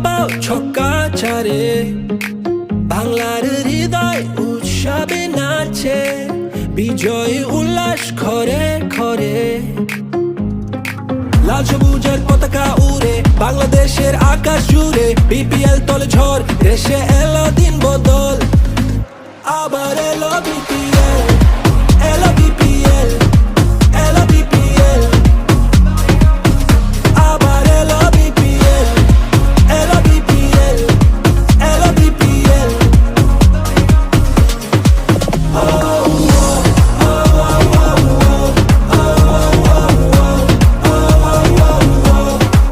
পাও ছক্কা চারে, বাংলার হৃদয় উৎসবে নাচে, বিজয় উল্লাস ঘরে ঘরে। লাল সবুজের পতাকা উড়ে বাংলাদেশের আকাশ জুড়ে, বিপিএল তলে ঝড়, দেশে এলো দিন বদল। আবার এলো বিপিএল, এলো বিপিএল।